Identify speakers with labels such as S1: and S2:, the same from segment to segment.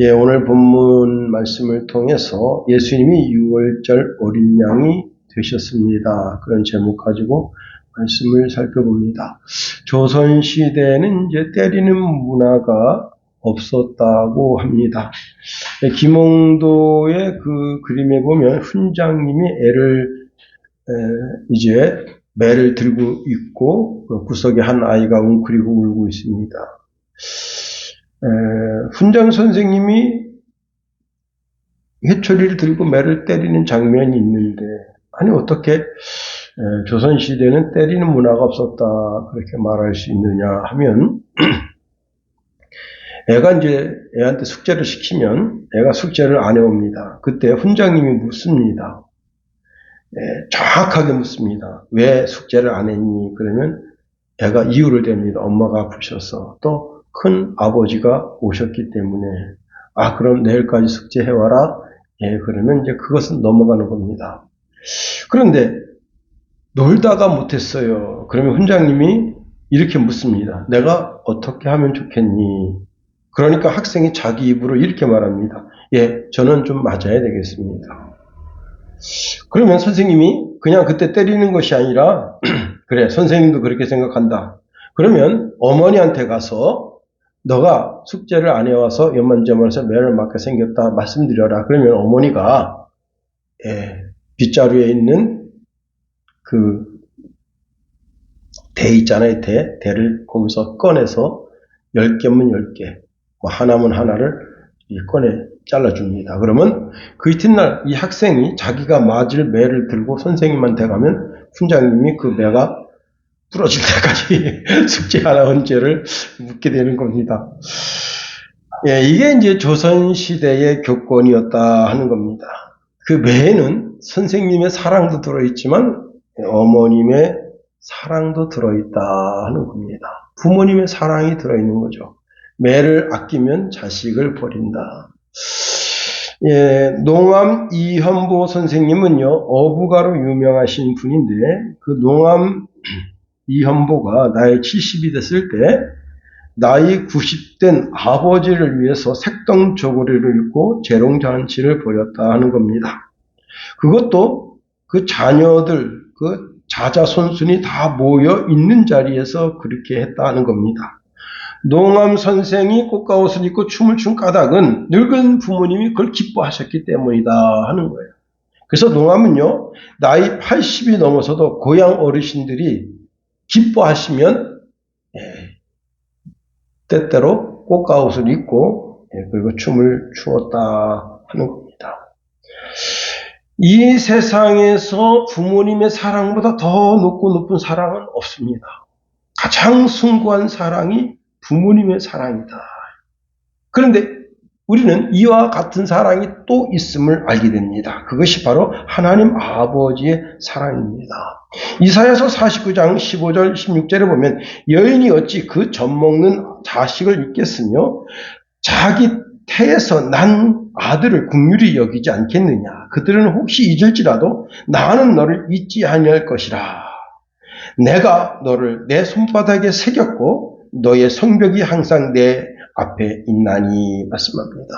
S1: 오늘 본문 말씀을 통해서 예수님이 6월절 어린 양이 되셨습니다. 그런 제목 가지고 말씀을 살펴봅니다. 조선시대에는 이제 때리는 문화가 없었다고 합니다. 김홍도의 그 그림에 보면 훈장님이 이제 매를 들고 있고 구석에 한 아이가 웅크리고 울고 있습니다. 훈장 선생님이 회초리를 들고 매를 때리는 장면이 있는데, 아니 어떻게 조선시대는 때리는 문화가 없었다 그렇게 말할 수 있느냐 하면, 애가 이제 애한테 숙제를 시키면 애가 숙제를 안 해옵니다. 그때 훈장님이 묻습니다. 정확하게 묻습니다. 왜 숙제를 안 했니? 그러면 애가 이유를 댑니다. 엄마가 아프셔서, 또 큰 아버지가 오셨기 때문에. 그럼 내일까지 숙제해와라. 그러면 이제 그것은 넘어가는 겁니다. 그런데 놀다가 못했어요. 그러면 훈장님이 이렇게 묻습니다. 내가 어떻게 하면 좋겠니? 그러니까 학생이 자기 입으로 이렇게 말합니다. 저는 좀 맞아야 되겠습니다. 그러면 선생님이 그냥 그때 때리는 것이 아니라 그래, 선생님도 그렇게 생각한다. 그러면 어머니한테 가서 너가 숙제를 안 해와서 연만점에서 매를 맞게 생겼다 말씀드려라. 그러면 어머니가 빗자루에 있는 그 대 있잖아요. 대를 거기서 꺼내서 10개면 10개, 하나면 하나를 꺼내 잘라줍니다. 그러면 그 이튿날 이 학생이 자기가 맞을 매를 들고 선생님한테 가면 훈장님이 그 매가 부러질 때까지 숙제하라는 죄를 묻게 되는 겁니다. 이게 이제 조선시대의 교권이었다 하는 겁니다. 그 매에는 선생님의 사랑도 들어있지만 어머님의 사랑도 들어있다 하는 겁니다. 부모님의 사랑이 들어있는 거죠. 매를 아끼면 자식을 버린다. 농암 이현보 선생님은요, 어부가로 유명하신 분인데, 그 농암 이현보가 나이 70이 됐을 때 나이 90된 아버지를 위해서 색동저고리를 입고 재롱잔치를 벌였다 하는 겁니다. 그것도 그 자녀들, 그 자자손순이 다 모여 있는 자리에서 그렇게 했다 하는 겁니다. 농암 선생이 꽃가옷을 입고 춤을 춘 까닭은 늙은 부모님이 그걸 기뻐하셨기 때문이다 하는 거예요. 그래서 농암은요, 나이 80이 넘어서도 고향 어르신들이 기뻐하시면 때때로 꽃가옷을 입고 그리고 춤을 추었다 하는 겁니다. 이 세상에서 부모님의 사랑보다 더 높은 사랑은 없습니다. 가장 숭고한 사랑이 부모님의 사랑이다. 그런데 우리는 이와 같은 사랑이 또 있음을 알게 됩니다. 그것이 바로 하나님 아버지의 사랑입니다. 이사야서 49장 15절 16절에 보면 여인이 어찌 그 젖먹는 자식을 잊겠으며 자기 태에서 난 아들을 긍휼히 여기지 않겠느냐. 그들은 혹시 잊을지라도 나는 너를 잊지 아니할 것이라. 내가 너를 내 손바닥에 새겼고 너의 성벽이 항상 내 앞에 있나니 말씀합니다.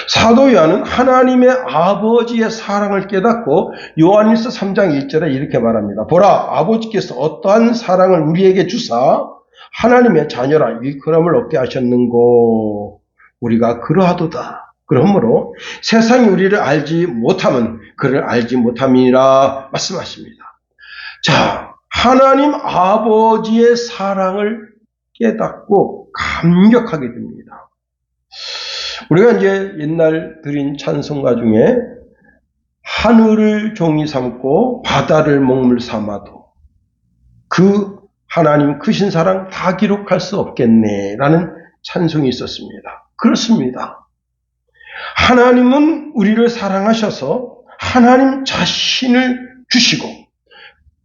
S1: 사도 요한은 하나님의 아버지의 사랑을 깨닫고 요한일서 3장 1절에 이렇게 말합니다. 보라, 아버지께서 어떠한 사랑을 우리에게 주사 하나님의 자녀라 일컬음을 얻게 하셨는고 우리가 그러하도다. 그러므로 세상이 우리를 알지 못하면 그를 알지 못함이라 말씀하십니다. 자, 하나님 아버지의 사랑을 깨닫고 감격하게 됩니다. 우리가 이제 옛날 드린 찬송가 중에 하늘을 종이 삼고 바다를 먹물 삼아도 그 하나님 크신 사랑 다 기록할 수 없겠네 라는 찬송이 있었습니다. 그렇습니다. 하나님은 우리를 사랑하셔서 하나님 자신을 주시고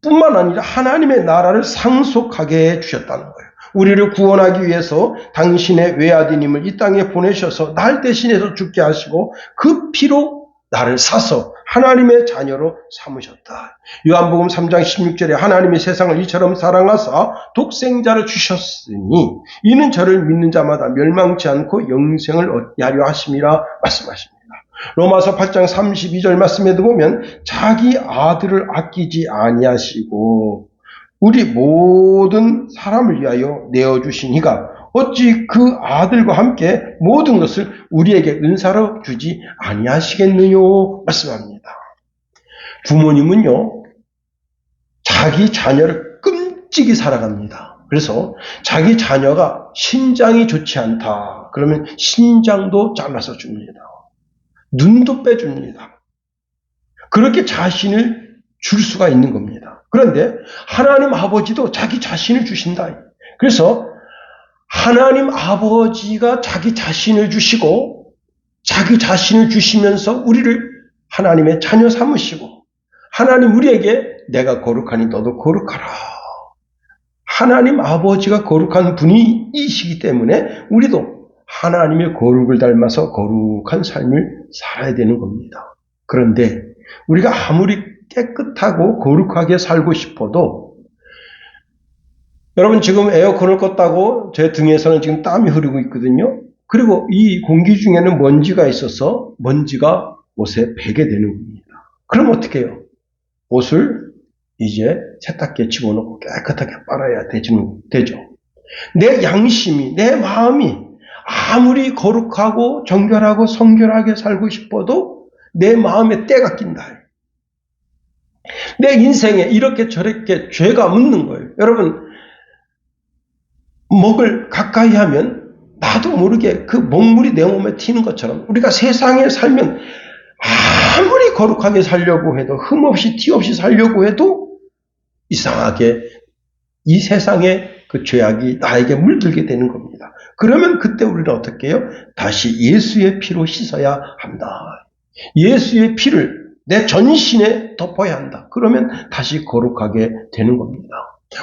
S1: 뿐만 아니라 하나님의 나라를 상속하게 해주셨다는 거예요. 우리를 구원하기 위해서 당신의 외아드님을 이 땅에 보내셔서 날 대신해서 죽게 하시고 그 피로 나를 사서 하나님의 자녀로 삼으셨다. 요한복음 3장 16절에 하나님이 세상을 이처럼 사랑하사 독생자를 주셨으니 이는 저를 믿는 자마다 멸망치 않고 영생을 얻게 하려 하심이라 말씀하십니다. 로마서 8장 32절 말씀에도 보면 자기 아들을 아끼지 아니하시고 우리 모든 사람을 위하여 내어주시니가 어찌 그 아들과 함께 모든 것을 우리에게 은사로 주지 아니하시겠느냐 말씀합니다. 부모님은요, 자기 자녀를 끔찍이 사랑합니다. 그래서 자기 자녀가 신장이 좋지 않다. 그러면 신장도 잘라서 줍니다. 눈도 빼줍니다. 그렇게 자신을 줄 수가 있는 겁니다. 그런데 하나님 아버지도 자기 자신을 주신다. 그래서 하나님 아버지가 자기 자신을 주시고 자기 자신을 주시면서 우리를 하나님의 자녀 삼으시고 하나님 우리에게 내가 거룩하니 너도 거룩하라. 하나님 아버지가 거룩한 분이시기 때문에 우리도 하나님의 거룩을 닮아서 거룩한 삶을 살아야 되는 겁니다. 그런데 우리가 아무리 깨끗하고 거룩하게 살고 싶어도 여러분 지금 에어컨을 껐다고 제 등에서는 지금 땀이 흐르고 있거든요. 그리고 이 공기 중에는 먼지가 있어서 먼지가 옷에 배게 되는 겁니다. 그럼 어떻게 해요? 옷을 이제 세탁기에 집어넣고 깨끗하게 빨아야 되죠. 내 양심이, 내 마음이 아무리 거룩하고 정결하고 성결하게 살고 싶어도 내 마음에 때가 낀다. 내 인생에 이렇게 저렇게 죄가 묻는 거예요. 여러분 먹을 가까이 하면 나도 모르게 그 먹물이 내 몸에 튀는 것처럼 우리가 세상에 살면 아무리 거룩하게 살려고 해도 흠없이 티 없이 살려고 해도 이상하게 이 세상에 그 죄악이 나에게 물들게 되는 겁니다. 그러면 그때 우리는 어떻게 해요? 다시 예수의 피로 씻어야 한다. 예수의 피를 내 전신에 덮어야 한다. 그러면 다시 거룩하게 되는 겁니다.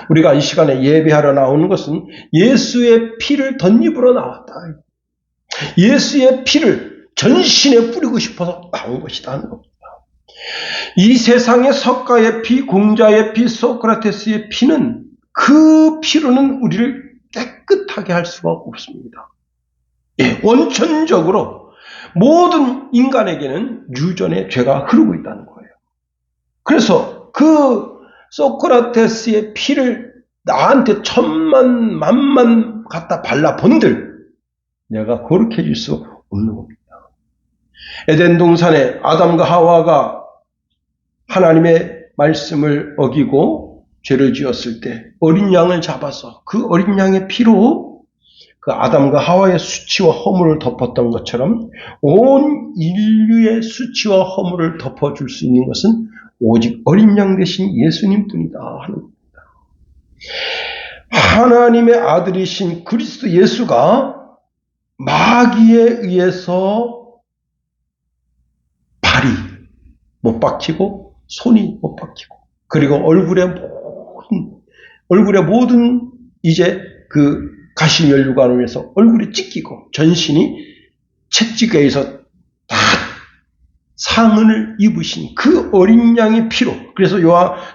S1: 우리가 이 시간에 예배하러 나오는 것은 예수의 피를 덧입으러 나왔다. 예수의 피를 전신에 뿌리고 싶어서 나온 것이다 하는 겁니다. 이 세상의 석가의 피, 공자의 피, 소크라테스의 피는 그 피로는 우리를 깨끗하게 할 수가 없습니다. 예, 원천적으로 모든 인간에게는 유전의 죄가 흐르고 있다는 거예요. 그래서 그 소크라테스의 피를 나한테 천만 만만 갖다 발라본들 내가 거룩해 줄 수 없는 겁니다. 에덴 동산에 아담과 하와가 하나님의 말씀을 어기고 죄를 지었을 때 어린 양을 잡아서 그 어린 양의 피로 그 아담과 하와의 수치와 허물을 덮었던 것처럼 온 인류의 수치와 허물을 덮어줄 수 있는 것은 오직 어린 양 대신 예수님뿐이다 하는 겁니다. 하나님의 아들이신 그리스도 예수가 마귀에 의해서 발이 못 박히고 손이 못 박히고 그리고 얼굴에 모든 이제 그 가시면류관을 위해서 얼굴이 찢기고 전신이 채찍에서 다 상흔을 입으신 그 어린 양의 피로 그래서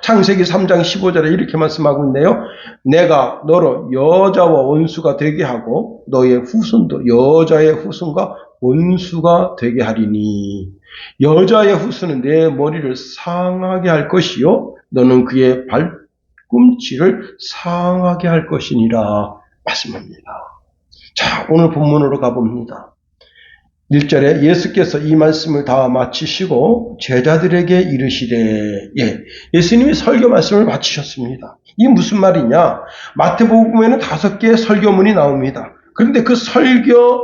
S1: 창세기 3장 15절에 이렇게 말씀하고 있네요. 내가 너로 여자와 원수가 되게 하고 너의 후손도 여자의 후손과 원수가 되게 하리니 여자의 후손은 내 머리를 상하게 할 것이요 너는 그의 발꿈치를 상하게 할 것이니라 말씀합니다. 자, 오늘 본문으로 가봅니다. 1절에 예수께서 이 말씀을 다 마치시고 제자들에게 이르시되 예수님이 설교 말씀을 마치셨습니다. 이게 무슨 말이냐? 마태복음에는 5개의 설교문이 나옵니다. 그런데 그 설교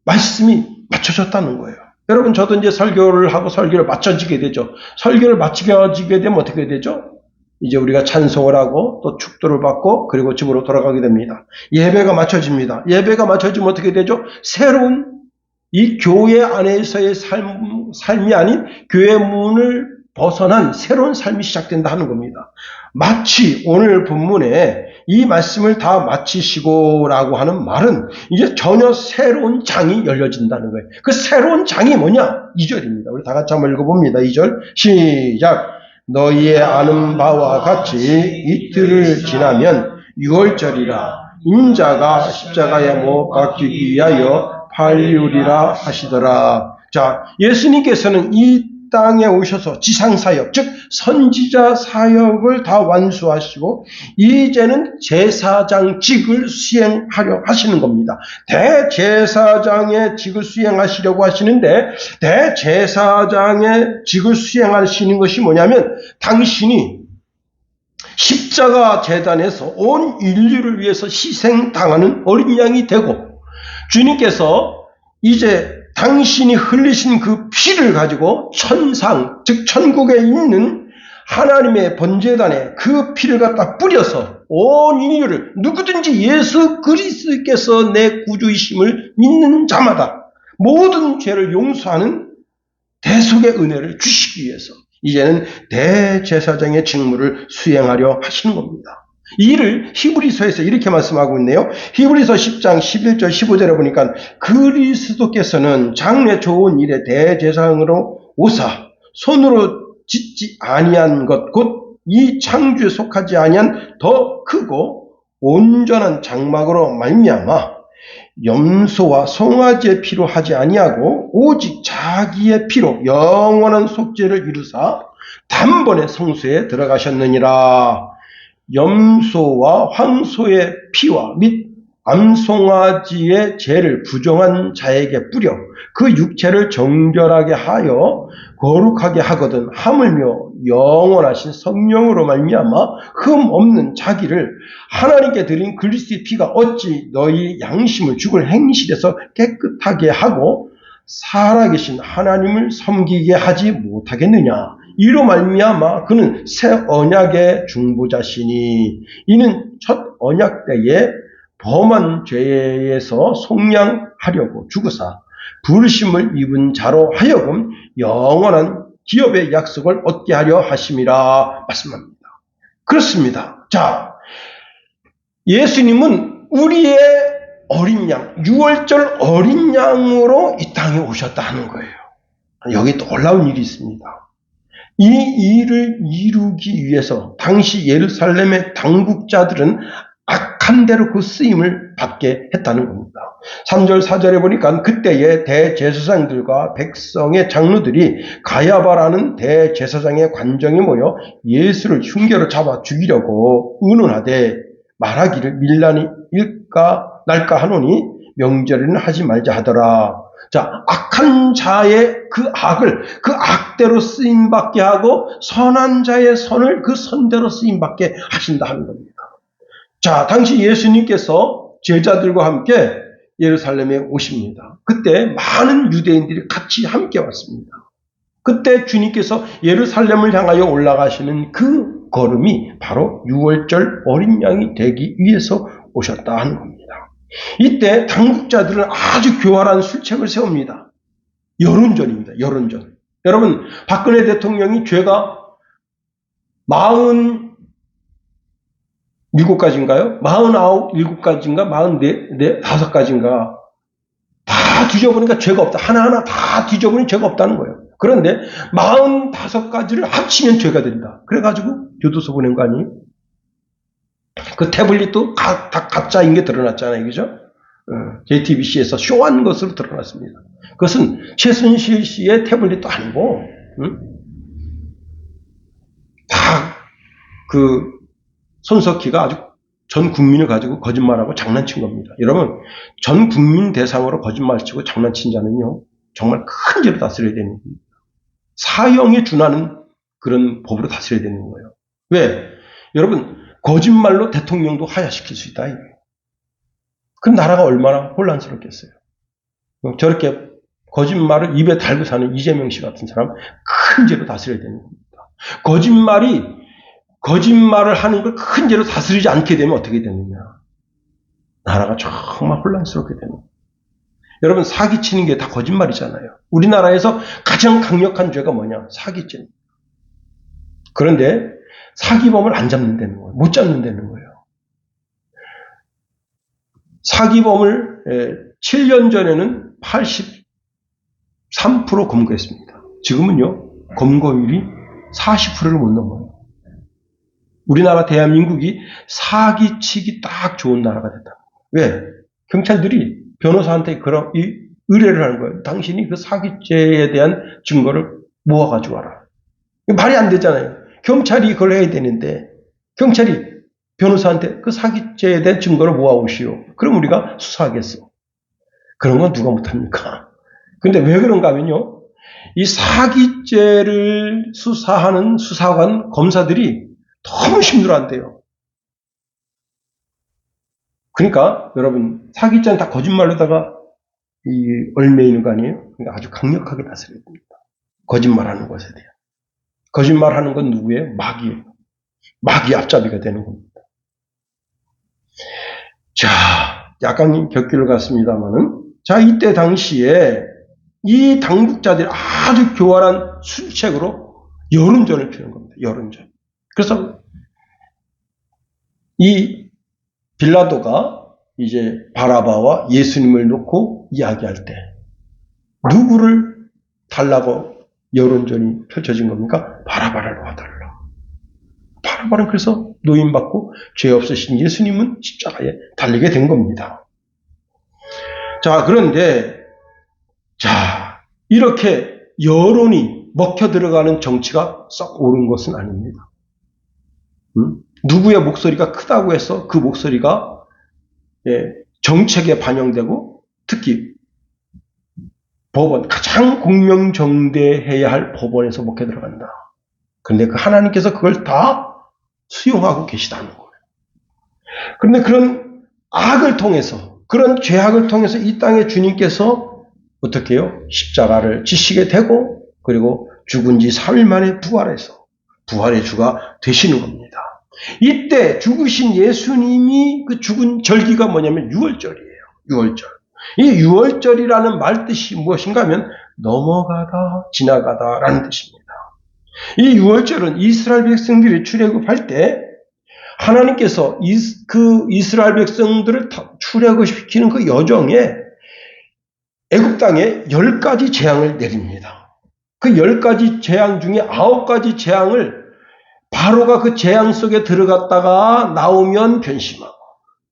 S1: 말씀이 맞춰졌다는 거예요. 여러분 저도 이제 설교를 하고 설교를 맞춰지게 되죠. 설교를 맞춰지게 되면 어떻게 되죠? 이제 우리가 찬송을 하고 또 축도를 받고 그리고 집으로 돌아가게 됩니다. 예배가 맞춰집니다. 예배가 맞춰지면 어떻게 되죠? 새로운 이 교회 안에서의 삶이 아닌 교회 문을 벗어난 새로운 삶이 시작된다 하는 겁니다. 마치 오늘 본문에 이 말씀을 다 마치시고라고 하는 말은 이제 전혀 새로운 장이 열려진다는 거예요. 그 새로운 장이 뭐냐? 2절입니다. 우리 다 같이 한번 읽어봅니다. 2절 시작. 너희의 아는 바와 같이 이틀을 지나면 6월절이라 인자가 십자가에 못 박히기 위하여 팔리우리라 하시더라. 자, 예수님께서는 이 땅에 오셔서 지상사역, 즉 선지자 사역을 다 완수하시고 이제는 제사장직을 수행하려 하시는 겁니다. 대제사장의 직을 수행하시려고 하시는데 대제사장의 직을 수행하시는 것이 뭐냐면 당신이 십자가 제단에서 온 인류를 위해서 희생당하는 어린 양이 되고 주님께서 이제 당신이 흘리신 그 피를 가지고 천상, 즉 천국에 있는 하나님의 번제단에 그 피를 갖다 뿌려서 온 인류를 누구든지 예수 그리스도께서 내 구주이심을 믿는 자마다 모든 죄를 용서하는 대속의 은혜를 주시기 위해서 이제는 대제사장의 직무를 수행하려 하시는 겁니다. 이 일을 히브리서에서 이렇게 말씀하고 있네요. 히브리서 10장 11절 15절에 보니까 그리스도께서는 장래 좋은 일에 대제사장으로 오사 손으로 짓지 아니한 것 곧 이 창조에 속하지 아니한 더 크고 온전한 장막으로 말미암아 염소와 송아지의 피로 하지 아니하고 오직 자기의 피로 영원한 속죄를 이루사 단번에 성소에 들어가셨느니라. 염소와 황소의 피와 및 암송아지의 죄를 부정한 자에게 뿌려 그 육체를 정결하게 하여 거룩하게 하거든 하물며 영원하신 성령으로 말미암아 흠 없는 자기를 하나님께 드린 그리스도의 피가 어찌 너희 양심을 죽을 행실에서 깨끗하게 하고 살아계신 하나님을 섬기게 하지 못하겠느냐. 이로 말미암아 그는 새 언약의 중보자시니 이는 첫 언약 때에 범한 죄에서 속량하려고 죽으사 부르심을 입은 자로 하여금 영원한 기업의 약속을 얻게 하려 하심이라 말씀합니다. 그렇습니다. 자, 예수님은 우리의 어린 양, 6월절 어린 양으로 이 땅에 오셨다 하는 거예요. 여기 놀라운 일이 있습니다. 이 일을 이루기 위해서 당시 예루살렘의 당국자들은 악한 대로 그 쓰임을 받게 했다는 겁니다. 3절 4절에 보니까 그때의 대제사장들과 백성의 장로들이 가야바라는 대제사장의 관정에 모여 예수를 흉계로 잡아 죽이려고 의논하되 말하기를 밀란이 일까 날까 하노니 명절에는 하지 말자 하더라. 자, 악한 자의 그 악을 그 악대로 쓰임받게 하고 선한 자의 선을 그 선대로 쓰임받게 하신다 하는 겁니다. 자, 당시 예수님께서 제자들과 함께 예루살렘에 오십니다. 그때 많은 유대인들이 같이 함께 왔습니다. 그때 주님께서 예루살렘을 향하여 올라가시는 그 걸음이 바로 6월절 어린 양이 되기 위해서 오셨다 하는 겁니다. 이때 당국자들은 아주 교활한 술책을 세웁니다. 여론전입니다. 여론전. 여러분, 박근혜 대통령이 죄가 47가지인가요? 47가지인가? 45가지인가? 다 뒤져보니까 죄가 없다. 하나하나 다 뒤져보니 죄가 없다는 거예요. 그런데 45가지를 합치면 죄가 된다. 그래가지고 교도소 보낸 거 아니에요? 그 태블릿도 다 가짜인 게 드러났잖아요. 그죠? JTBC에서 쇼한 것으로 드러났습니다. 그것은 최순실 씨의 태블릿도 아니고, 다 그 손석희가 아주 전 국민을 가지고 거짓말하고 장난친 겁니다. 여러분, 전 국민 대상으로 거짓말치고 장난친 자는요, 정말 큰 죄로 다스려야 되는 겁니다. 사형에 준하는 그런 법으로 다스려야 되는 거예요. 왜? 여러분, 거짓말로 대통령도 하야시킬 수 있다. 그럼 나라가 얼마나 혼란스럽겠어요. 저렇게 거짓말을 입에 달고 사는 이재명 씨 같은 사람 큰 죄로 다스려야 되는 겁니다. 거짓말을 하는 걸 큰 죄로 다스리지 않게 되면 어떻게 되느냐. 나라가 정말 혼란스럽게 되는 거예요. 여러분, 사기치는 게 다 거짓말이잖아요. 우리나라에서 가장 강력한 죄가 뭐냐? 사기치는. 그런데 사기범을 안 잡는다는 거예요. 못 잡는다는 거예요. 사기범을 7년 전에는 83% 검거했습니다. 지금은요, 검거율이 40%를 못 넘어요. 우리나라 대한민국이 사기치기 딱 좋은 나라가 됐다. 왜? 경찰들이 변호사한테 그런 의뢰를 하는 거예요. 당신이 그 사기죄에 대한 증거를 모아가지고 와라. 말이 안 되잖아요. 경찰이 그걸 해야 되는데, 경찰이 변호사한테 그 사기죄에 대한 증거를 모아오시오. 그럼 우리가 수사하겠어. 그런 건 누가 못합니까? 근데 왜 그런가 하면요, 이 사기죄를 수사하는 수사관, 검사들이 너무 힘들어한대요. 그러니까 여러분, 사기죄는 다 거짓말로다가 얽매이는 거 아니에요? 그러니까 아주 강력하게 다스려야 됩니다. 거짓말하는 것에 대한. 거짓말하는 건 누구예요? 마귀예요. 마귀 앞잡이가 되는 겁니다. 자, 약간 곁길을 갔습니다만은, 자, 이때 당시에 이 당국자들이 아주 교활한 술책으로 여론전을 피우는 겁니다. 여론전. 그래서 이 빌라도가 이제 바라바와 예수님을 놓고 이야기할 때 누구를 달라고 여론전이 펼쳐진 겁니까? 바라바를 놓아달라. 바라바는 그래서 노임받고 죄 없으신 예수님은 십자가에 달리게 된 겁니다. 자, 그런데 자, 이렇게 여론이 먹혀 들어가는 정치가 썩 옳은 것은 아닙니다. 누구의 목소리가 크다고 해서 그 목소리가 정책에 반영되고 특히 법원, 가장 공명정대해야 할 법원에서 먹혀 들어간다. 그런데 그 하나님께서 그걸 다 수용하고 계시다는 거예요. 그런데 그런 악을 통해서, 그런 죄악을 통해서 이 땅에 주님께서 어떻게 해요? 십자가를 지시게 되고, 그리고 죽은 지 3일 만에 부활해서 부활의 주가 되시는 겁니다. 이때 죽으신 예수님이 그 죽은 절기가 뭐냐면 6월절이에요. 6월절. 이 6월절이라는 말 뜻이 무엇인가 하면 넘어가다, 지나가다라는 뜻입니다. 이 6월절은 이스라엘 백성들이 출애굽할 때 하나님께서 그 이스라엘 백성들을 출애굽시키는 그 여정에 애굽 땅에 10가지 재앙을 내립니다. 그 10가지 재앙 중에 9가지 재앙을 바로가 그 재앙 속에 들어갔다가 나오면 변심하고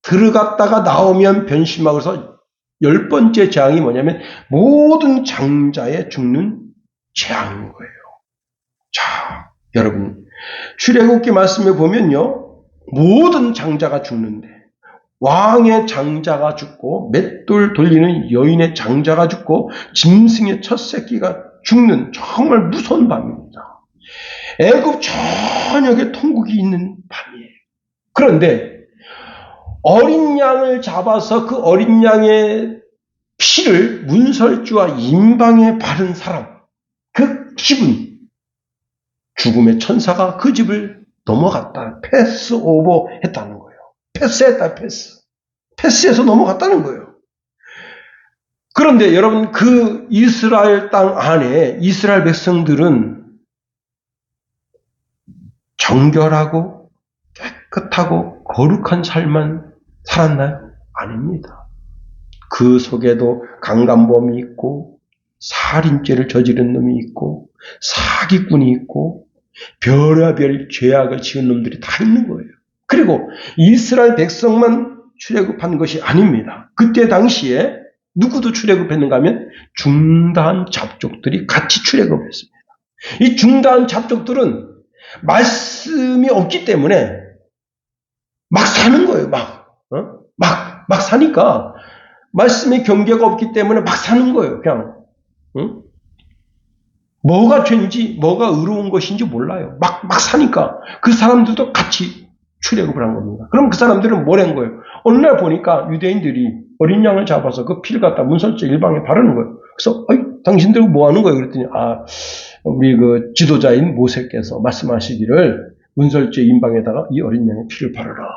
S1: 들어갔다가 나오면 변심하고 해서 10번째 재앙이 뭐냐면 모든 장자의 죽는 재앙인 거예요. 자, 여러분, 출애굽기 말씀에 보면요, 모든 장자가 죽는데 왕의 장자가 죽고 맷돌 돌리는 여인의 장자가 죽고 짐승의 첫 새끼가 죽는 정말 무서운 밤입니다. 애굽 전역에 통곡이 있는 밤이에요. 그런데 어린 양을 잡아서 그 어린 양의 피를 문설주와 임방에 바른 사람, 그 집은 죽음의 천사가 그 집을 넘어갔다. 패스 오버 했다는 거예요. 패스했다, 패스. 패스해서 넘어갔다는 거예요. 그런데 여러분, 그 이스라엘 땅 안에 이스라엘 백성들은 정결하고 깨끗하고 거룩한 삶만 살았나요? 아닙니다. 그 속에도 강간범이 있고 살인죄를 저지른 놈이 있고 사기꾼이 있고 별의별 죄악을 지은 놈들이 다 있는 거예요. 그리고 이스라엘 백성만 출애굽한 것이 아닙니다. 그때 당시에 누구도 출애굽했는가 하면 중다한 잡족들이 같이 출애굽했습니다. 이 중다한 잡족들은 말씀이 없기 때문에 막 사는 거예요. 막 사니까 말씀의 경계가 없기 때문에 막 사는 거예요. 그냥 뭐가 죄인지 뭐가 의로운 것인지 몰라요. 막 사니까 그 사람들도 같이 출애굽을 한 겁니다. 그럼 그 사람들은 뭘 한 거예요? 어느 날 보니까 유대인들이 어린 양을 잡아서 그 피를 갖다 문설주 일방에 바르는 거예요. 그래서 당신들 뭐 하는 거예요? 그랬더니 우리 그 지도자인 모세께서 말씀하시기를 문설주 임방에다가 이 어린 양의 피를 바르라.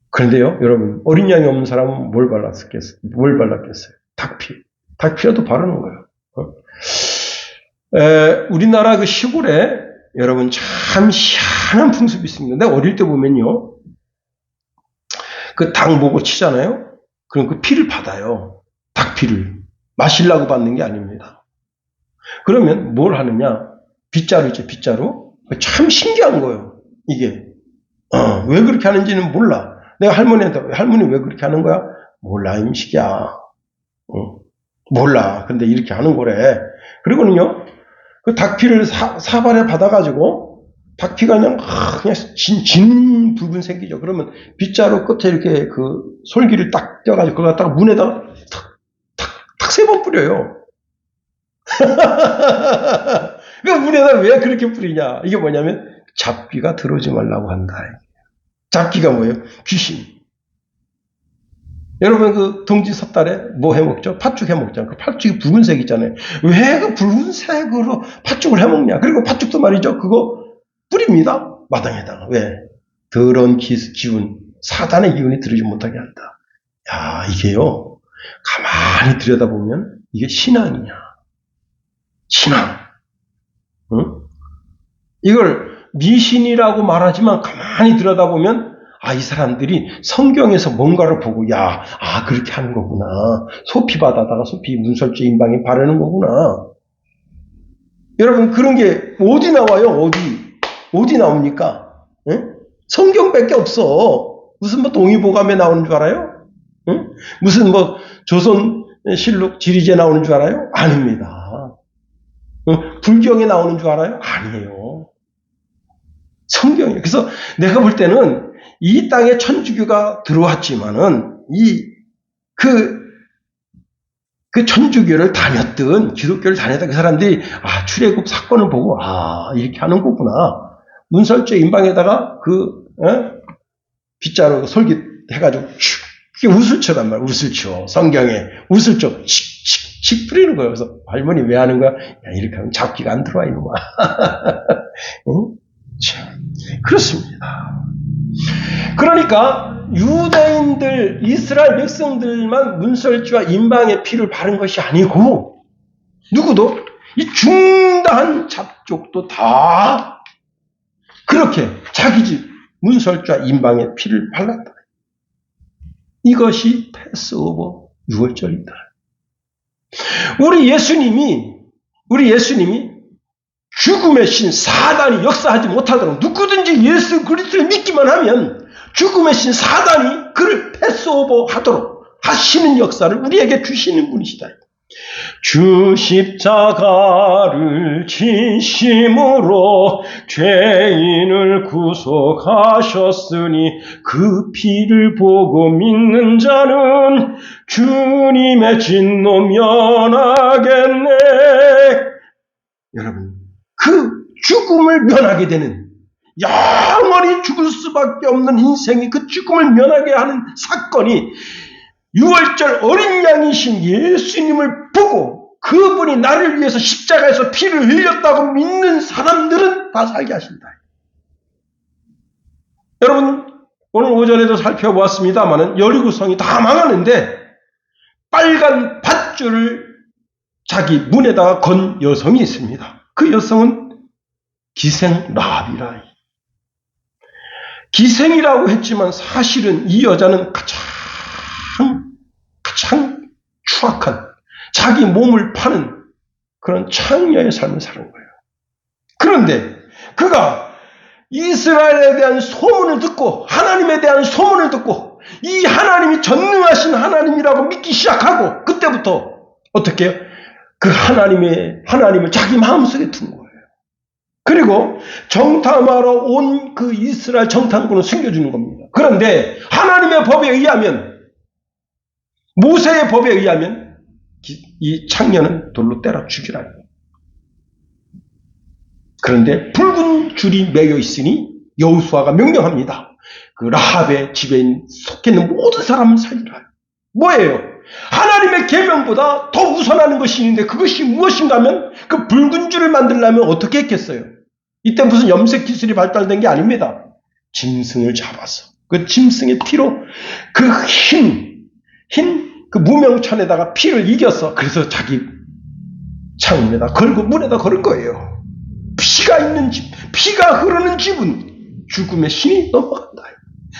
S1: 그런데요, 여러분, 어린 양이 없는 사람은 뭘 발랐겠어요? 닭피라도 바르는 거예요. 우리나라 그 시골에 여러분 참 희한한 풍습이 있습니다. 내가 어릴 때 보면요. 그 닭 목을 치잖아요. 그럼 그 피를 받아요. 닭피를. 마시려고 받는 게 아닙니다. 그러면 뭘 하느냐. 빗자루 있죠. 빗자루. 참 신기한 거예요. 이게. 왜 그렇게 하는지는 몰라. 내가 할머니한테 할머니 왜 그렇게 하는 거야? 몰라 임식이야. 몰라. 근데 이렇게 하는 거래. 그리고는요. 그 닭피를 사발에 받아가지고 닭피가 그냥 진 붉은색이죠. 그러면 빗자루 끝에 이렇게 그 솔기를 딱 떼어가지고 그걸 갖다가 문에다가 탁 3번 뿌려요. 그 문에다 왜 그렇게 뿌리냐? 이게 뭐냐면 잡귀가 들어오지 말라고 한다. 잡귀가 뭐예요? 귀신. 여러분 그 동지 섣달에 뭐 해먹죠? 팥죽 해먹잖아요. 그 팥죽이 붉은색 있잖아요. 왜 그 붉은색으로 팥죽을 해먹냐? 그리고 팥죽도 말이죠. 그거 뿌립니다. 마당에다가. 왜? 더러운 기운, 사단의 기운이 들어오지 못하게 한다. 야, 이게요. 가만히 들여다보면 이게 신앙이냐. 신앙. 응? 이걸 미신이라고 말하지만 가만히 들여다보면 이 사람들이 성경에서 뭔가를 보고 그렇게 하는 거구나. 소피 받아다가 소피 문설주 인방에 바르는 거구나. 여러분 그런 게 어디 나와요? 어디 나옵니까? 응? 성경밖에 없어. 무슨 뭐 동의보감에 나오는 줄 알아요? 응? 무슨 뭐 조선실록 지리제 나오는 줄 알아요? 아닙니다. 응? 불경에 나오는 줄 알아요? 아니에요. 성경이에요. 그래서 내가 볼 때는 이 땅에 천주교가 들어왔지만은 그 천주교를 다녔던 기독교를 다녔던 그 사람들이 출애굽 사건을 보고 이렇게 하는 거구나. 문설주 인방에다가 빗자루 솔깃 해가지고 그게 우슬초란 말이야. 우슬초. 성경에 우슬초 칙칙칙 뿌리는 거예요. 그래서 할머니 왜 하는 거야? 이렇게 하면 잡기가 안 들어와 이놈아. 응? 그렇습니다. 그러니까 유대인들, 이스라엘 백성들만 문설주와 인방의 피를 바른 것이 아니고 누구도 이 중다한 잡족도 다 그렇게 자기 집 문설주와 인방의 피를 발랐다. 이것이 패스오버 6월절이다. 우리 예수님이 죽음의 신 사단이 역사하지 못하도록 누구든지 예수 그리스도를 믿기만 하면 죽음의 신 사단이 그를 패스오버 하도록 하시는 역사를 우리에게 주시는 분이시다. 주 십자가를 지심으로 죄인을 구속하셨으니 그 피를 보고 믿는 자는 주님의 진노 면하겠네. 여러분 그 죽음을 면하게 되는 영원히 죽을 수밖에 없는 인생이 그 죽음을 면하게 하는 사건이 6월절 어린 양이신 예수님을 보고 그분이 나를 위해서 십자가에서 피를 흘렸다고 믿는 사람들은 다 살게 하신다. 여러분 오늘 오전에도 살펴보았습니다마는 여리고성이 다 망하는데 빨간 밧줄을 자기 문에다가 건 여성이 있습니다. 그 여성은 기생 라합이라. 기생이라고 했지만 사실은 이 여자는 가장 추악한 자기 몸을 파는 그런 창녀의 삶을 사는 거예요. 그런데 그가 이스라엘에 대한 소문을 듣고 하나님에 대한 소문을 듣고 이 하나님이 전능하신 하나님이라고 믿기 시작하고 그때부터 어떻게 해요? 그 하나님을 자기 마음속에 둔 거예요. 그리고 정탐하러 온 그 이스라엘 정탐꾼을 숨겨주는 겁니다. 그런데 하나님의 법에 의하면 모세의 법에 의하면 이 창녀는 돌로 때려 죽이라. 그런데 붉은 줄이 매여 있으니 여호수아가 명령합니다. 그 라합의 집에 속해 있는 모든 사람을 살리라. 뭐예요? 하나님의 계명보다 더 우선하는 것이 있는데 그것이 무엇인가 하면 그 붉은 줄을 만들려면 어떻게 했겠어요? 이때 무슨 염색 기술이 발달된 게 아닙니다. 짐승을 잡아서 그 짐승의 피로 그 흰 그 무명천에다가 피를 이겨서 그래서 자기 창문에다 걸고 문에다 걸은 거예요. 피가 있는 집, 피가 흐르는 집은 죽음의 신이 넘어간다.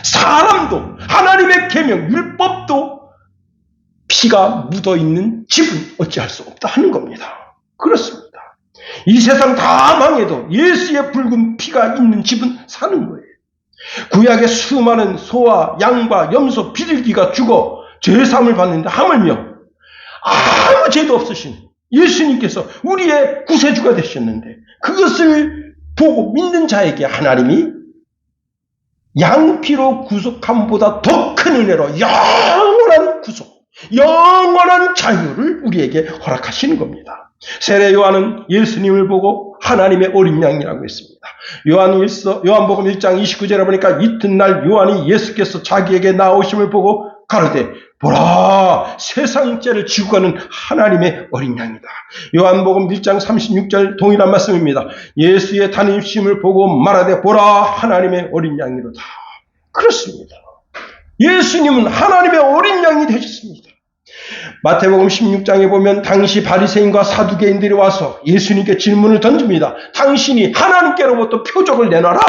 S1: 사람도 하나님의 계명, 율법도 피가 묻어있는 집은 어찌할 수 없다 하는 겁니다. 그렇습니다. 이 세상 다 망해도 예수의 붉은 피가 있는 집은 사는 거예요. 구약의 수많은 소와 양과 염소, 비둘기가 죽어 죄사함을 받는데 하물며 아무 죄도 없으신 예수님께서 우리의 구세주가 되셨는데 그것을 보고 믿는 자에게 하나님이 양피로 구속함보다 더 큰 은혜로 영원한 구속, 영원한 자유를 우리에게 허락하시는 겁니다. 세례 요한은 예수님을 보고 하나님의 어린 양이라고 했습니다. 요한복음 1장 29절에 보니까 이튿날 요한이 예수께서 자기에게 나오심을 보고 가로되 보라 세상 죄를 지고 가는 하나님의 어린 양이다. 요한복음 1장 36절 동일한 말씀입니다. 예수의 다니심을 보고 말하되 보라 하나님의 어린 양이로다. 그렇습니다. 예수님은 하나님의 어린 양이 되셨습니다. 마태복음 16장에 보면 당시 바리새인과 사두개인들이 와서 예수님께 질문을 던집니다. 당신이 하나님께로부터 표적을 내놔라.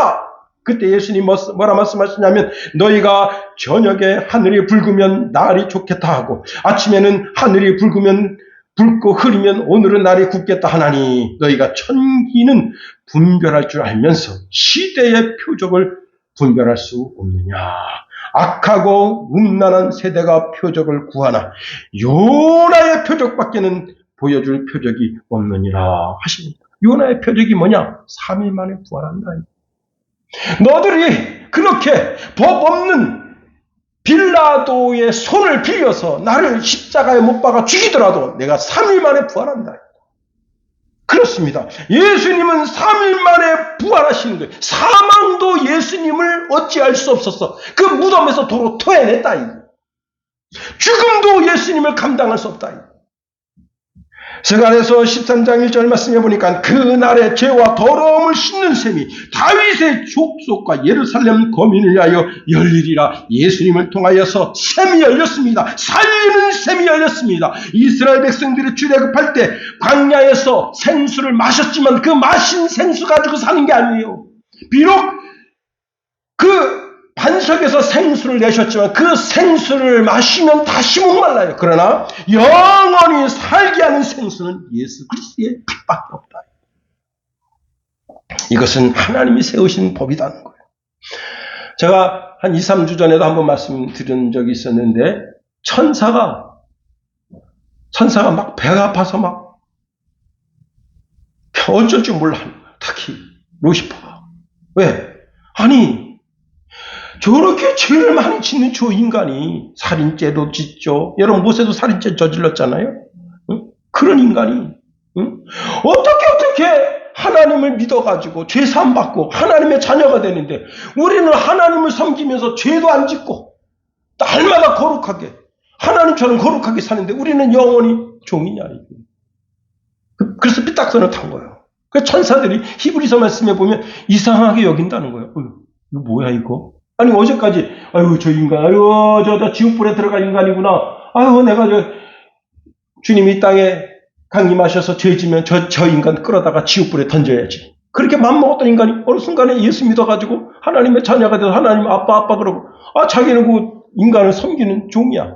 S1: 그때 예수님 뭐라 말씀하시냐면 너희가 저녁에 하늘이 붉으면 날이 좋겠다 하고 아침에는 하늘이 붉으면 붉고 흐리면 오늘은 날이 굳겠다 하나니 너희가 천기는 분별할 줄 알면서 시대의 표적을 분별할 수 없느냐. 악하고 음란한 세대가 표적을 구하나 요나의 표적밖에는 보여줄 표적이 없느니라 하십니다. 요나의 표적이 뭐냐? 3일 만에 부활한다. 너들이 그렇게 법 없는 빌라도의 손을 빌려서 나를 십자가에 못 박아 죽이더라도 내가 3일 만에 부활한다. 그렇습니다. 예수님은 3일 만에 부활하시는 거예요. 사망도 예수님을 어찌할 수 없었어. 그 무덤에서 도로 토해냈다. 죽음도 예수님을 감당할 수 없다. 스가랴서 13장 1절 말씀해 보니까 그날의 죄와 더러움을 씻는 셈이 다윗의 족속과 예루살렘 거민을 위하여 열리리라. 예수님을 통하여서 셈이 열렸습니다. 살리는 셈이 열렸습니다. 이스라엘 백성들이 출애굽할 때 광야에서 생수를 마셨지만 그 마신 생수 가지고 사는 게 아니에요. 비록 그 반석에서 생수를 내셨지만 그 생수를 마시면 다시 목말라요. 그러나 영원히 살게 하는 생수는 예수 그리스도의 피밖에 없다. 이것은 하나님이 세우신 법이라는 거예요. 제가 한 2, 3주 전에도 한번 말씀드린 적이 있었는데 천사가 막 배가 아파서 막 어쩔 줄 몰라 하는 거예요. 특히 루시퍼가. 왜? 아니 저렇게 죄를 많이 짓는 저 인간이 살인죄도 짓죠. 여러분 모세도 살인죄 저질렀잖아요. 응? 그런 인간이 응? 어떻게 하나님을 믿어가지고 죄 사함 받고 하나님의 자녀가 되는데 우리는 하나님을 섬기면서 죄도 안 짓고 날마다 거룩하게 하나님처럼 거룩하게 사는데 우리는 영원히 종이냐. 그래서 삐딱선을 탄 거예요. 그 천사들이 히브리서 말씀에 보면 이상하게 여긴다는 거예요. 이거 뭐야 이거? 아니 어제까지 아유 저 인간 아유 저 지옥불에 들어갈 인간이구나. 아유 내가 주님이 이 땅에 강림하셔서 죄지면 저 인간 끌어다가 지옥불에 던져야지. 그렇게 맘먹었던 인간이 어느 순간에 예수 믿어가지고 하나님의 자녀가 돼서 하나님 아빠 그러고 자기는 그 인간을 섬기는 종이야.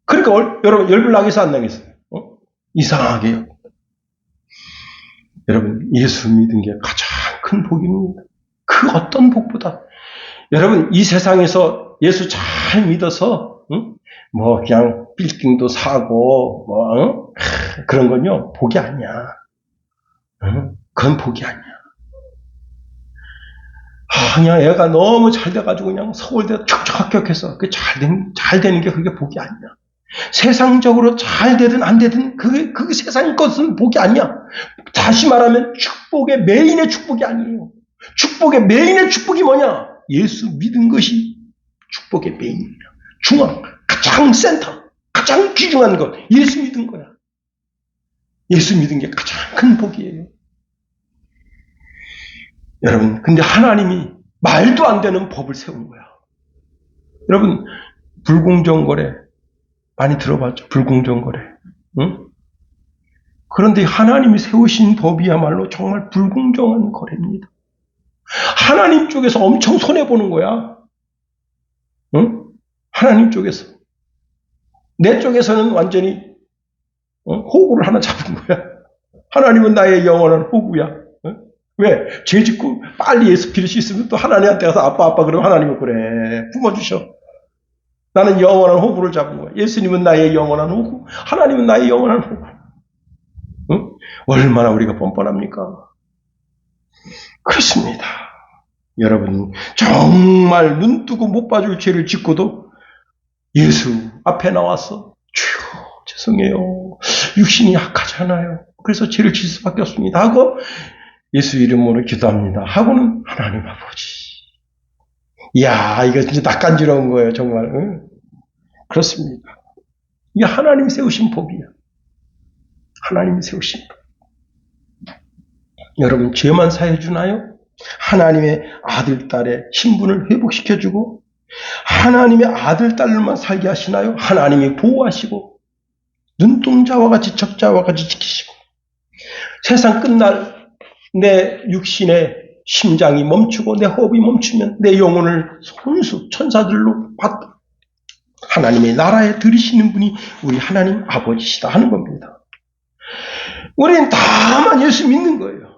S1: 그러니까 여러분 열불 나겠어 안 나겠어요? 이상하게요. 여러분 예수 믿은 게 가장 큰 복입니다. 그 어떤 복보다 여러분 이 세상에서 예수 잘 믿어서 뭐 그냥 빌딩도 사고 그런 건요 복이 아니야. 그건 복이 아니야. 그냥 애가 너무 잘 돼가지고 그냥 서울대 척척 합격해서 그 잘 되는 게 그게 복이 아니야. 세상적으로 잘 되든 안 되든 그게 세상 것은 복이 아니야. 다시 말하면 축복의 메인의 축복이 아니에요. 축복의 메인의 축복이 뭐냐? 예수 믿은 것이 축복의 메인이야. 중앙, 가장 센터, 가장 귀중한 것. 예수 믿은 거야. 예수 믿은 게 가장 큰 복이에요. 여러분, 근데 하나님이 말도 안 되는 법을 세운 거야. 여러분, 불공정거래 많이 들어봤죠? 불공정거래. 응? 그런데 하나님이 세우신 법이야말로 정말 불공정한 거래입니다. 하나님 쪽에서 엄청 손해보는 거야. 응? 하나님 쪽에서. 내 쪽에서는 완전히 호구를 하나 잡은 거야. 하나님은 나의 영원한 호구야. 왜? 죄 짓고 빨리 예수 피를 씻으면 또 하나님한테 가서 아빠 그러면 하나님은 그래. 품어주셔. 나는 영원한 호구를 잡은 거야. 예수님은 나의 영원한 호구. 하나님은 나의 영원한 호구. 응? 얼마나 우리가 뻔뻔합니까? 그렇습니다. 여러분 정말 눈뜨고 못 봐줄 죄를 짓고도 예수 앞에 나와서 주여 죄송해요. 육신이 약하잖아요. 그래서 죄를 질 수밖에 없습니다. 하고 예수 이름으로 기도합니다. 하고는 하나님 아버지. 이야 이거 진짜 낯간지러운 거예요. 정말. 응? 그렇습니다. 이게 하나님이 세우신 법이야. 하나님이 세우신 법. 여러분 죄만 사해 주나요? 하나님의 아들, 딸의 신분을 회복시켜주고 하나님의 아들, 딸만 살게 하시나요? 하나님이 보호하시고 눈동자와 같이 적자와 같이 지키시고 세상 끝날 내 육신의 심장이 멈추고 내 호흡이 멈추면 내 영혼을 손수 천사들로 받고 하나님의 나라에 들이시는 분이 우리 하나님 아버지시다 하는 겁니다. 우리는 다만 예수 믿는 거예요.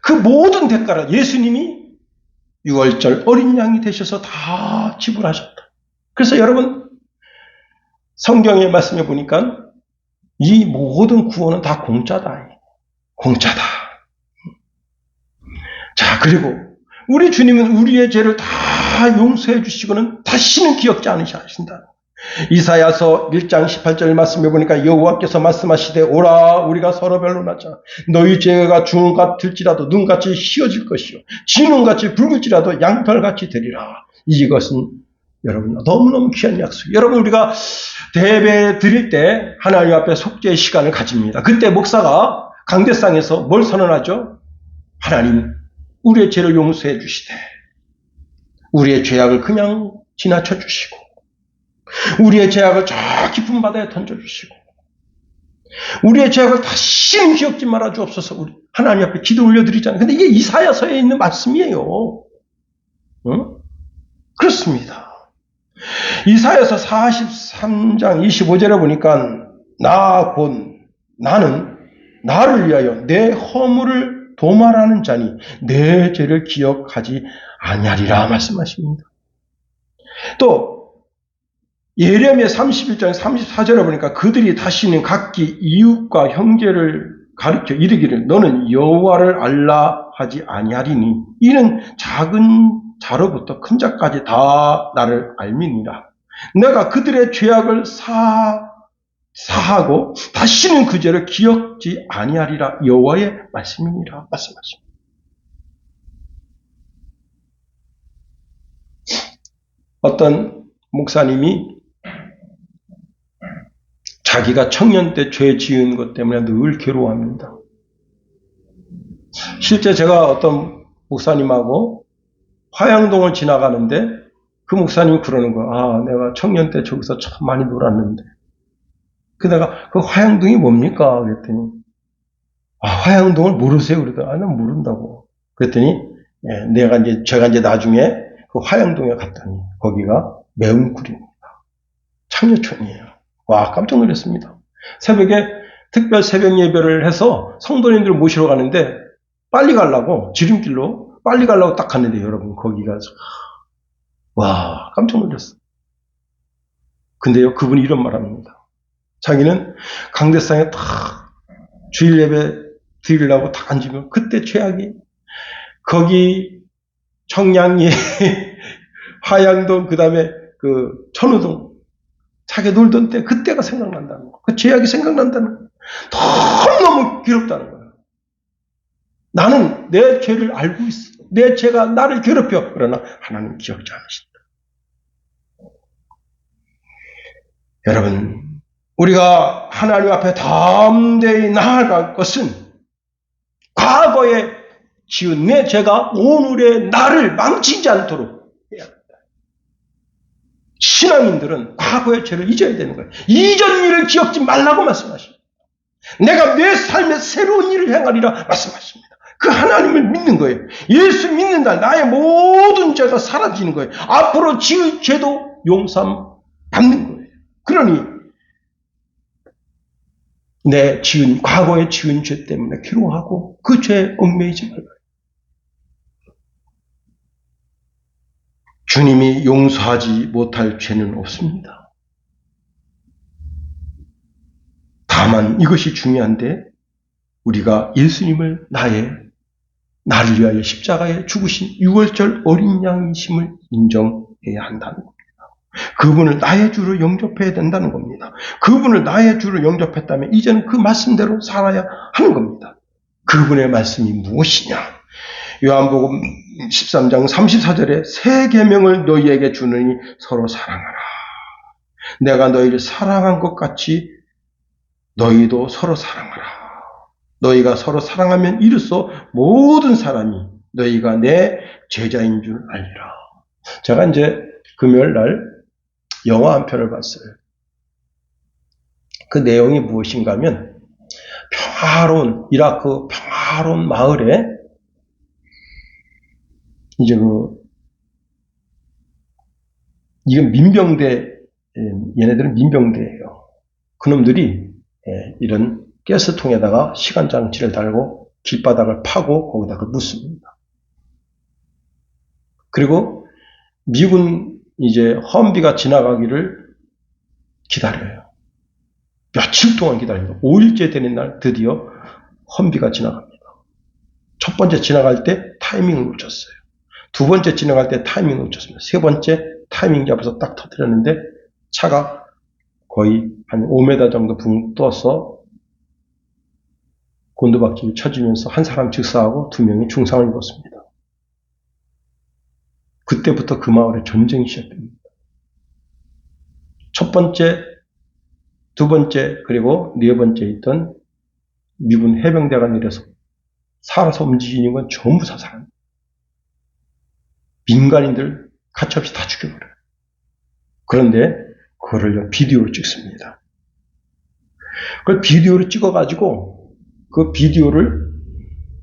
S1: 그 모든 대가를 예수님이 6월절 어린 양이 되셔서 다 지불하셨다. 그래서 여러분 성경의 말씀에 보니까 이 모든 구원은 다 공짜다. 공짜다. 자, 그리고 우리 주님은 우리의 죄를 다 용서해 주시고는 다시는 기억지 않으신다. 이사야서 1장 18절 말씀해 보니까 여호와께서 말씀하시되 오라 우리가 서로 변론하자. 너희 죄가 주홍 같을지라도 눈같이 휘어질 것이요 진홍같이 붉을지라도 양털같이 되리라. 이것은 여러분 너무너무 귀한 약속. 여러분 우리가 대배 드릴 때 하나님 앞에 속죄의 시간을 가집니다. 그때 목사가 강대상에서 뭘 선언하죠? 하나님 우리의 죄를 용서해 주시되 우리의 죄악을 그냥 지나쳐 주시고 우리의 죄악을 저 깊은 바다에 던져주시고 우리의 죄악을 다시는 기억지 말아 주옵소서. 우리 하나님 앞에 기도 올려드리잖아요. 근데 이게 이사야서에 있는 말씀이에요. 응? 그렇습니다. 이사야서 43장 25절에 보니까 나는 나를 위하여 내 허물을 도말하는 자니 내 죄를 기억하지 아니하리라 말씀하십니다. 또 예레미야 31장 34절에 보니까 그들이 다시는 각기 이웃과 형제를 가르쳐 이르기를 너는 여호와를 알라 하지 아니하리니 이는 작은 자로부터 큰 자까지 다 나를 알미니라. 내가 그들의 죄악을 사하고 다시는 그 죄를 기억지 아니하리라. 여호와의 말씀이니라 말씀하십니다. 어떤 목사님이 자기가 청년 때 죄 지은 것 때문에 늘 괴로워합니다. 실제 제가 어떤 목사님하고 화양동을 지나가는데 그 목사님이 그러는 거야. 내가 청년 때 저기서 참 많이 놀았는데. 내가 그 화양동이 뭡니까? 그랬더니 화양동을 모르세요? 그러더니 난 모른다고. 그랬더니 제가 이제 나중에 그 화양동에 갔더니 거기가 매운굴입니다. 창녀촌이에요. 와, 깜짝 놀랐습니다. 새벽에 특별 새벽 예배를 해서 성도님들 모시러 가는데 빨리 가려고 지름길로 빨리 가려고 딱 갔는데 여러분 거기가 와 깜짝 놀랐어요. 근데요 그분이 이런 말합니다. 자기는 강대상에 딱 주일 예배 드리려고 딱 앉으면 그때 최악이 거기 청량리 화양동 그 다음에 그 천우동 자기 놀던 때 그때가 생각난다는 거. 그 죄악이 생각난다는 거. 너무너무 괴롭다는 거예요. 나는 내 죄를 알고 있어. 내 죄가 나를 괴롭혀. 그러나 하나님 기억지 않으신다. 여러분 우리가 하나님 앞에 담대히 나아갈 것은 과거에 지은 내 죄가 오늘의 나를 망치지 않도록 해야 합니다. 신앙인들은 과거의 죄를 잊어야 되는 거예요. 이전 일을 기억지 말라고 말씀하십니다. 내가 내 삶에 새로운 일을 행하리라 말씀하십니다. 그 하나님을 믿는 거예요. 예수 믿는 날 나의 모든 죄가 사라지는 거예요. 앞으로 지을 죄도 용서함 받는 거예요. 그러니 내 과거에 지은 죄 때문에 괴로워하고 그 죄에 얽매이지 말아요. 주님이 용서하지 못할 죄는 없습니다. 다만 이것이 중요한데 우리가 예수님을 나를 위하여 십자가에 죽으신 유월절 어린 양이심을 인정해야 한다는 겁니다. 그분을 나의 주로 영접해야 된다는 겁니다. 그분을 나의 주로 영접했다면 이제는 그 말씀대로 살아야 하는 겁니다. 그분의 말씀이 무엇이냐? 요한복음 13장 34절에 새 계명을 너희에게 주느니 서로 사랑하라. 내가 너희를 사랑한 것 같이 너희도 서로 사랑하라. 너희가 서로 사랑하면 이로써 모든 사람이 너희가 내 제자인 줄 알리라. 제가 이제 금요일 날 영화 한 편을 봤어요. 그 내용이 무엇인가 하면 이라크 평화로운 마을에 이제 이건 얘네들은 민병대예요. 그놈들이 이런 가스통에다가 시간장치를 달고 길바닥을 파고 거기다가 묻습니다. 그리고 미군 이제 험비가 지나가기를 기다려요. 며칠 동안 기다립니다. 5일째 되는 날 드디어 험비가 지나갑니다. 첫 번째 지나갈 때 타이밍을 놓쳤어요. 두 번째 지나갈 때 타이밍을 놓쳤습니다. 세 번째 타이밍 잡아서 딱 터뜨렸는데 차가 거의 한 5m 정도 붕 떠서 곤두박질을 쳐지면서 한 사람 즉사하고 2명이 중상을 입었습니다. 그때부터 그 마을에 전쟁이 시작됩니다. 첫 번째, 두 번째, 그리고 네 번째 있던 미군 해병대가 내려서 살아서 움직이는 건 전부 사살합니다. 민간인들 가차없이 다 죽여버려요. 그런데 그거를 비디오로 찍습니다. 그걸 비디오로 찍어가지고 그 비디오를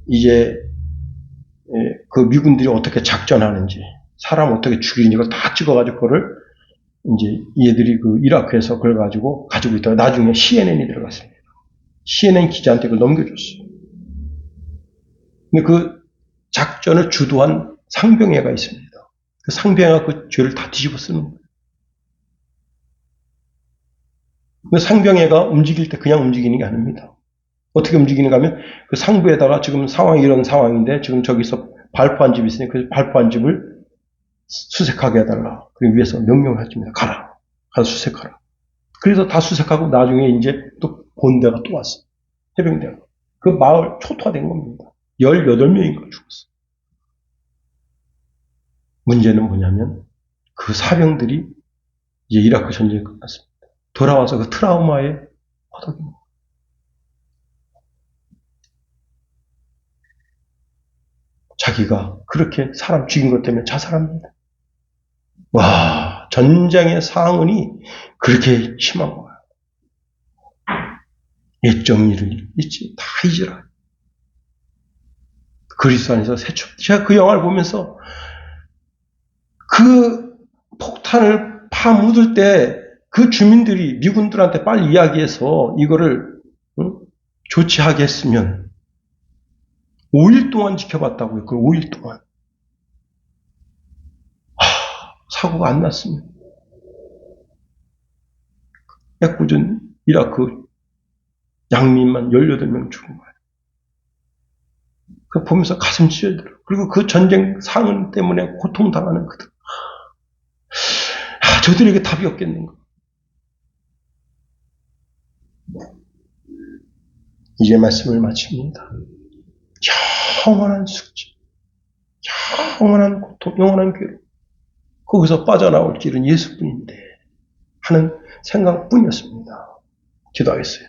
S1: 이제 그 미군들이 어떻게 작전하는지 사람 어떻게 죽이는지 그걸 다 찍어가지고 그거를 이제 얘들이 그 이라크에서 그걸 가지고 있다가 나중에 CNN이 들어갔습니다. CNN 기자한테 그걸 넘겨줬어요. 근데 그 작전을 주도한 상병회가 있습니다. 그 상병회가 그 죄를 다 뒤집어 쓰는 거예요. 그 상병회가 움직일 때 그냥 움직이는 게 아닙니다. 어떻게 움직이는가 하면 그 상부에다가 지금 상황이 이런 상황인데 지금 저기서 발포한 집이 있으니 그 발포한 집을 수색하게 해달라. 그리고 위에서 명령을 해줍니다. 가라. 가서 수색하라. 그래서 다 수색하고 나중에 이제 또 본대가 또 왔어. 해병대가. 그 마을 초토화된 겁니다. 18명인가 죽었어. 문제는 뭐냐면 그 사병들이 이제 이라크 전쟁이 끝났습니다. 돌아와서 그 트라우마에 허덕입니다. 자기가 그렇게 사람 죽인 것 때문에 자살합니다. 와, 전쟁의 상흔이 그렇게 심한 거야. 예정일을 잊지, 다 잊으라. 그리스도 안에서 새초. 제가 그 영화를 보면서 그 폭탄을 파묻을 때 그 주민들이 미군들한테 빨리 이야기해서 이거를 조치하게 했으면 5일 동안 지켜봤다고요. 그 5일 동안. 사고가 안 났습니다. 애꿎은 이라크 양민만 18명 죽은 거예요. 그 보면서 가슴 찢어져요. 그리고 그 전쟁 상흔 때문에 고통당하는 그들. 저들에게 답이 없겠는가. 이제 말씀을 마칩니다. 영원한 숙제, 영원한 고통, 영원한 괴로움. 거기서 빠져나올 길은 예수뿐인데 하는 생각뿐이었습니다. 기도하겠어요.